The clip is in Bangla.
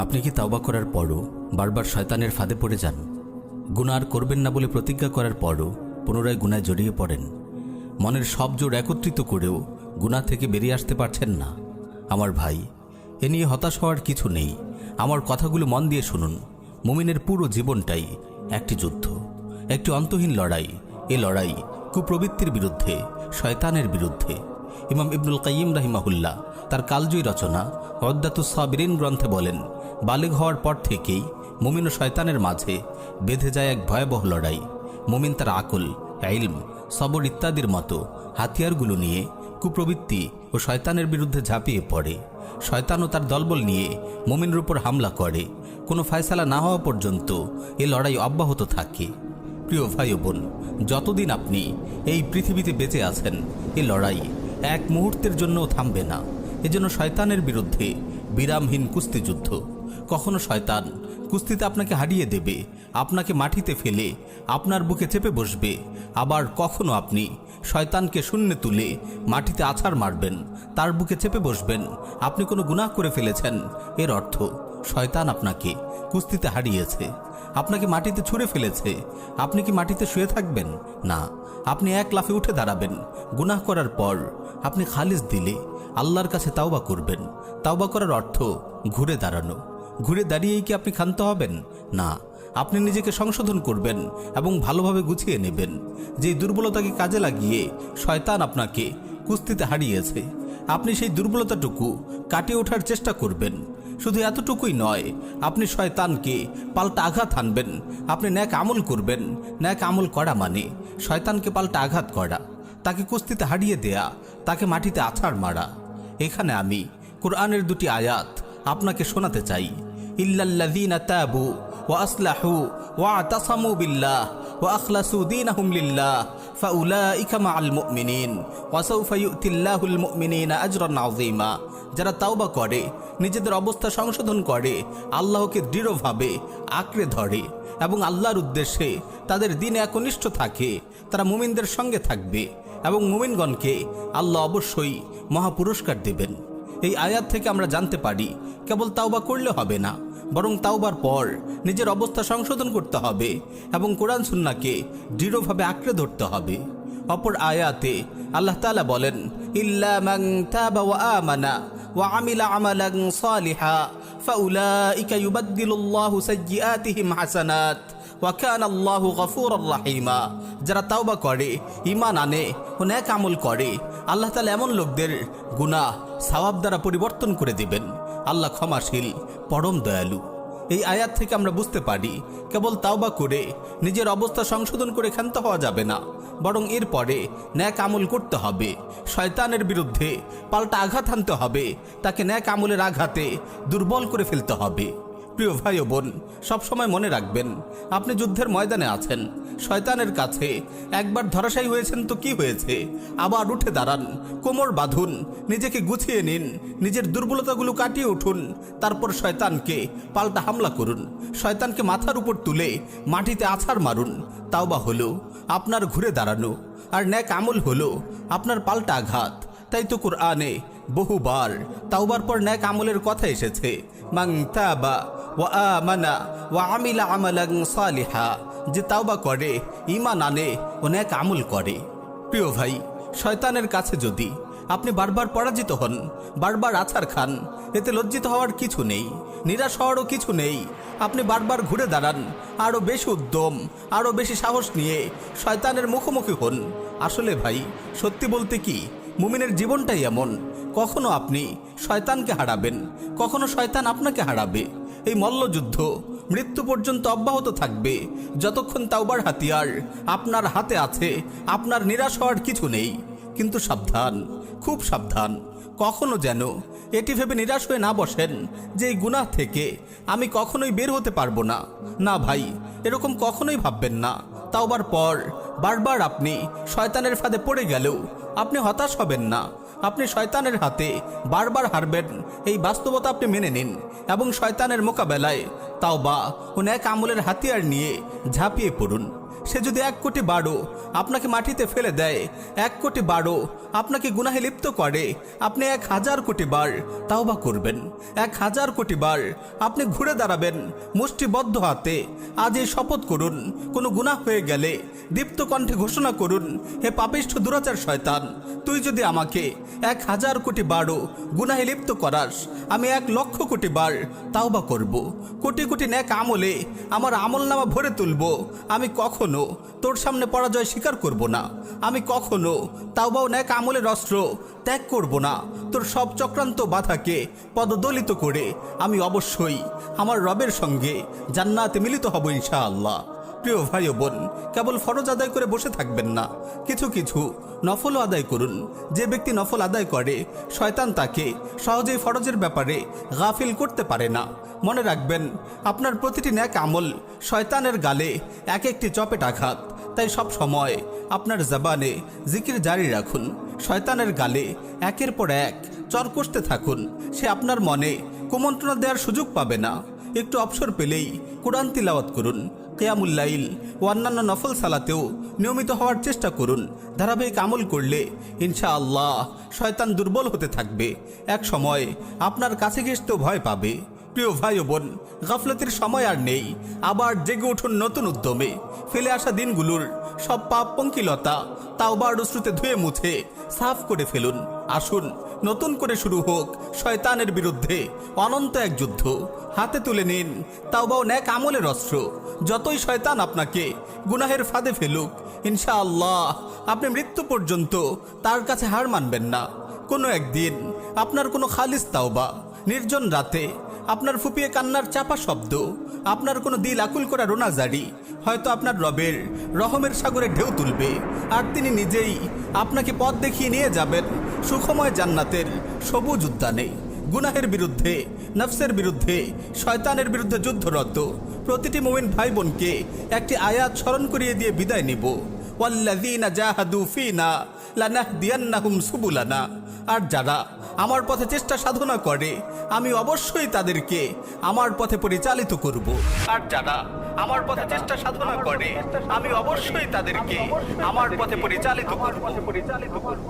আপনি কি তাওবা করার পরও বারবার শয়তানের ফাঁদে পড়ে যান? গুনাহ আর করবেন না বলে প্রতিজ্ঞা করার পরও পুনরায় গুনায় জড়িয়ে পড়েন? মনের সব জোর একত্রিত করেও গুনাহ থেকে বেরিয়ে আসতে পারছেন না? আমার ভাই, এ নিয়ে হতাশ হওয়ার কিছু নেই। আমার কথাগুলো মন দিয়ে শুনুন। মুমিনের পুরো জীবনটাই একটি যুদ্ধ, একটি অন্তহীন লড়াই। এ লড়াই কুপ্রবৃত্তির বিরুদ্ধে, শয়তানের বিরুদ্ধে। ইমাম ইবনুল কাইয়িম রাহিমাহুল্লাহ তার কালজয়ী রচনা উদ্দাতুস সাবিরিন গ্রন্থে বলেন, বালেগ হওয়ার পর থেকেই মুমিন ও শয়তানের মাঝে বেঁধে যায় এক ভয়াবহ লড়াই। মুমিন তার আকল, ইলম, সবর ইত্যাদির মতো হাতিয়ারগুলো নিয়ে কুপ্রবৃত্তি ও শয়তানের বিরুদ্ধে ঝাঁপিয়ে পড়ে। শয়তানও তার দলবল নিয়ে মুমিনের উপর হামলা করে। কোনো ফয়সালা না হওয়া পর্যন্ত এ লড়াই অব্যাহত থাকে। প্রিয় ভাই ও বোন, যতদিন আপনি এই পৃথিবীতে বেঁচে আছেন, এ লড়াই এক মুহূর্তের জন্যও থামবে না। এজন্য শয়তানের বিরুদ্ধে বিরামহীন কুস্তিযুদ্ধ। কখনো শয়তান কুস্তিতে আপনাকে হারিয়ে দেবে, আপনাকে মাটিতে ফেলে আপনার বুকে চেপে বসবে। আবার কখনো আপনি শয়তানকে শূন্যে তুলে মাটিতে আছাড় মারবেন, তার বুকে চেপে বসবেন। আপনি কোনো গুনাহ করে ফেলেছেন, এর অর্থ শয়তান আপনাকে কুস্তিতে হারিয়েছে, আপনাকে মাটিতে ছুঁড়ে ফেলেছে। আপনি কি মাটিতে শুয়ে থাকবেন? না, আপনি এক লাফে উঠে দাঁড়াবেন। গুনাহ করার পর আপনি খালিস দিলে আল্লাহর কাছে তাওবা করবেন। তাওবা করার অর্থ ঘুরে দাঁড়ানো। ঘুরে দাঁড়িয়েই কি আপনি ক্ষান্ত হবেন? না, আপনি নিজেকে সংশোধন করবেন এবং ভালোভাবে গুছিয়ে নেবেন। যেই দুর্বলতাকে কাজে লাগিয়ে শয়তান আপনাকে কুস্তিতে হারিয়েছে, আপনি সেই দুর্বলতাটুকু কাটিয়ে ওঠার চেষ্টা করবেন। শুধু এতটুকুই নয়, আপনি শয়তানকে পাল্টা আঘাত হানবেন। আপনি ন্যাক আমল করবেন। ন্যাক আমল করা মানে শয়তানকে পাল্টা আঘাত করা, তাকে কুস্তিতে হারিয়ে দেয়া, তাকে মাটিতে আছাড় মারা। এখানে আমি কোরআনের দুটি আয়াত আপনাকে শোনাতে চাই। ইল্লাল্লাযীনা তাবু ওয়া আসলাহু ওয়া আতাসামু বিল্লাহ ওয়া আখলাসু দীনাহুম লিল্লাহ ফাউলাইকা মাআল মুমিনিন ওয়া সাউফা ইউতিল্লাহুল মুমিনিনা আজরান আযীমা। যারা তাওবা করে, নিজেদের অবস্থা সংশোধন করে, আল্লাহকে দৃঢ়ভাবে আঁকড়ে ধরে এবং আল্লাহর উদ্দেশ্যে তাদের দিনে একনিষ্ঠ থাকে, তারা মুমিনদের সঙ্গে থাকবে এবং মুমিনগণকে আল্লাহ অবশ্যই মহাপুরস্কার দেবেন। এই আয়াত থেকে আমরা জানতে পারি, কেবল তাওবা করলে হবে না, বরং তাওবার পর নিজের অবস্থা সংশোধন করতে হবে এবং কোরআন সুন্নাহকে দৃঢ়ভাবে আঁকড়ে ধরতে হবে। অপর আয়াতে আল্লাহ তাআলা বলেন, ইল্লা মান তাবা ওয়া আমানা ওয়া আমিলা আমালান সালিহা ফাউলাইকা ইউবাদদিলুল্লাহু সাইয়্যাতিহিম হাসানাত ওয়া কানা আল্লাহু গফুরুর রাহিমা। যারা তাওবা করে, ঈমান আনে ও নেক আমল করে, আল্লাহ তাআলা এমন লোকদের গুনাহ সওয়াব দ্বারা পরিবর্তন করে দিবেন। আল্লাহ ক্ষমাশীল, পরম দয়ালু। এই আয়াত থেকে আমরা বুঝতে পারি, কেবল তাওবা করে নিজের অবস্থা সংশোধন করে ক্ষান্ত হওয়া যাবে না, বরং এরপরে ন্যাক আমল করতে হবে। শয়তানের বিরুদ্ধে পাল্টা আঘাত হানতে হবে, তাকে ন্যাক আমলের আঘাতে দুর্বল করে ফেলতে হবে। প্রিয় ভাই ও বোন, সবসময় মনে রাখবেন, আপনি যুদ্ধের ময়দানে আছেন। শয়তানের কাছে একবার ধরাশায়ী হয়েছেন তো কি হয়েছে, আবার উঠে দাঁড়ান, কোমর বাঁধুন, নিজেকে গুছিয়ে নিন, নিজের দুর্বলতাগুলো কাটিয়ে উঠুন। তারপর শয়তানকে পাল্টা হামলা করুন, শয়তানকে মাথার উপর তুলে মাটিতে আছাড় মারুন। তাওবা হলো আপনার ঘুরে দাঁড়ানো, আর নেক আমল হলো আপনার পাল্টা আঘাত। তাই তো কোরআনে বহুবার তাওবার পর নেক আমলের কথা এসেছে। মান তাবা ওয়া আমানা ওয়া আমিলা আমালান সালিহা। যে তাওবা করে, ঈমান আনে ও নেক আমল করে। প্রিয় ভাই, শয়তানের কাছে যদি আপনি বারবার পরাজিত হন, বারবার আছাড় খান, এতে লজ্জিত হওয়ার কিছু নেই, নিরাশ হওয়ারও কিছু নেই। আপনি বারবার ঘুরে দাঁড়ান, আরও বেশি উদ্যম, আরও বেশি সাহস নিয়ে শয়তানের মুখোমুখি হন। আসলে ভাই, সত্যি বলতে কি, মুমিনের জীবনটাই এমন। কখনো আপনি শয়তানকে হারাবেন, কখনো শয়তান আপনাকে হারাবে। এই মল্লযুদ্ধ মৃত্যু পর্যন্ত অব্যাহত থাকবে। যতক্ষণ তাওবার হাতিয়ার আপনার হাতে আছে, আপনার নিরাশ হওয়ার কিছু নেই। কিন্তু সাবধান, খুব সাবধান, কখনো যেন এটি ভেবে নিরাশ হয়ে না বসেন যে এই গুনাহ থেকে আমি কখনোই বের হতে পারবো না। না ভাই, এরকম কখনোই ভাববেন না। তাওবার পর বারবার আপনি শয়তানের ফাঁদে পড়ে গেলেও আপনি হতাশ হবেন না। আপনি শয়তানের হাতে বারবার হারবেন, এই বাস্তবতা আপনি মেনে নিন এবং শয়তানের মোকাবেলায় তাওবা ও নেক আমলের হাতিয়ার নিয়ে ঝাঁপিয়ে পড়ুন। সে যদি 1 কোটি বারও আপনাকে মাটিতে ফেলে দেয়, 1 কোটি বারও আপনাকে গুনাহে লিপ্ত করে, আপনি 1000 কোটি বার তাওবা করবেন, 1000 কোটি বার আপনি ঘুরে দাঁড়াবেন মুষ্টিবদ্ধ হাতে। আজ এই শপথ করুন, কোনো গুনাহ হয়ে গেলে দীপ্ত কণ্ঠে ঘোষণা করুন, হে পাপিষ্ঠ দুরাচার শয়তান, তুই যদি আমাকে 1000 কোটি বারও গুনাহে লিপ্ত করাস, আমি 1,00,000 কোটি বার তাওবা করব, কোটি কোটি নেক আমলে আমার আমলনামা ভরে তুলব। আমি কখনো তোর সামনে পরাজয় স্বীকার করব না, আমি কখনো তাওবা ও নেক আমলের অস্ত্র ত্যাগ করব না। তোর সব চক্রান্ত বাধাকে পদদলিত করে আমি অবশ্যই আমার রবের সঙ্গে জান্নাতে মিলিত হব ইনশাআল্লাহ। প্রিয় ভাই ও বোন, কেবল ফরজ আদায় করে বসে থাকবেন না, কিছু কিছু নফলও আদায় করুন। যে ব্যক্তি নফল আদায় করে, শয়তান তাকে সহজেই ফরজের ব্যাপারে গাফিল করতে পারে না। মনে রাখবেন, আপনার প্রতিটি নেক আমল শয়তানের গালে এক একটি চপেট আঘাত। তাই সব সময় আপনার জবানে জিকির জারি রাখুন, শয়তানের গালে একের পর এক চর কষতে থাকুন। সে আপনার মনে কুমন্ত্রণা দেওয়ার সুযোগ পাবে না। একটু অবসর পেলেই কোরআন তিলাওয়াত করুন, কিয়ামুল লাইল ও অন্যান্য নফল সালাতেও নিয়মিত হওয়ার চেষ্টা করুন। ধারাবাহিক আমল করলে ইনশাআল্লাহ শয়তান দুর্বল হতে থাকবে, এক সময় আপনার কাছে ঘেঁষতেও ভয় পাবে। প্রিয় ভাই ও বোন, গাফলতির সময় আর নেই। আবার জেগে উঠুন নতুন উদ্যমে। ফেলে আসা দিনগুলোর সব পাপ পঙ্কিলতা তাওবার অশ্রুতে ধুয়ে মুছে সাফ করে ফেলুন। আসুন, নতুন করে শুরু হোক শয়তানের বিরুদ্ধে অনন্ত এক যুদ্ধ। হাতে তুলে নিন তাওবা ও নেক আমলের অস্ত্র। যতই শয়তান আপনাকে গুনাহের ফাঁদে ফেলুক, ইনশাআল্লাহ আপনি মৃত্যু পর্যন্ত তার কাছে হার মানবেন না। কোনো একদিন আপনার কোনো খালিস তাওবা, নির্জন রাতে আপনার ফুপিয়ে কান্নার চাপা শব্দ, আপনার কোনো দিল আকুল করা রোনাজারি হয়তো আপনার রবের রহমের সাগরে ঢেউ তুলবে। আর তিনি নিজেই আপনাকে পথ দেখিয়ে নিয়ে যাবেন সুখময় জান্নাতের সবুজ উদ্যানে। গুনাহের বিরুদ্ধে, নফসের বিরুদ্ধে, শয়তানের বিরুদ্ধে যুদ্ধরত প্রতিটি মুমিন ভাই বোনকে একটি আয়াত স্মরণ করিয়ে দিয়ে বিদায় নিব। ওয়াল্লাযীনা জাহাদু ফীনা লানাহদিয়ান্নাহুম সুবুলানা। আর যারা আমার পথে চেষ্টা সাধনা করে, আমি অবশ্যই তাদেরকে আমার পথে পরিচালিত করব। আর যারা আমার পথে চেষ্টা সাধনা করে, আমি অবশ্যই তাদেরকে আমার পথে পরিচালিত করব।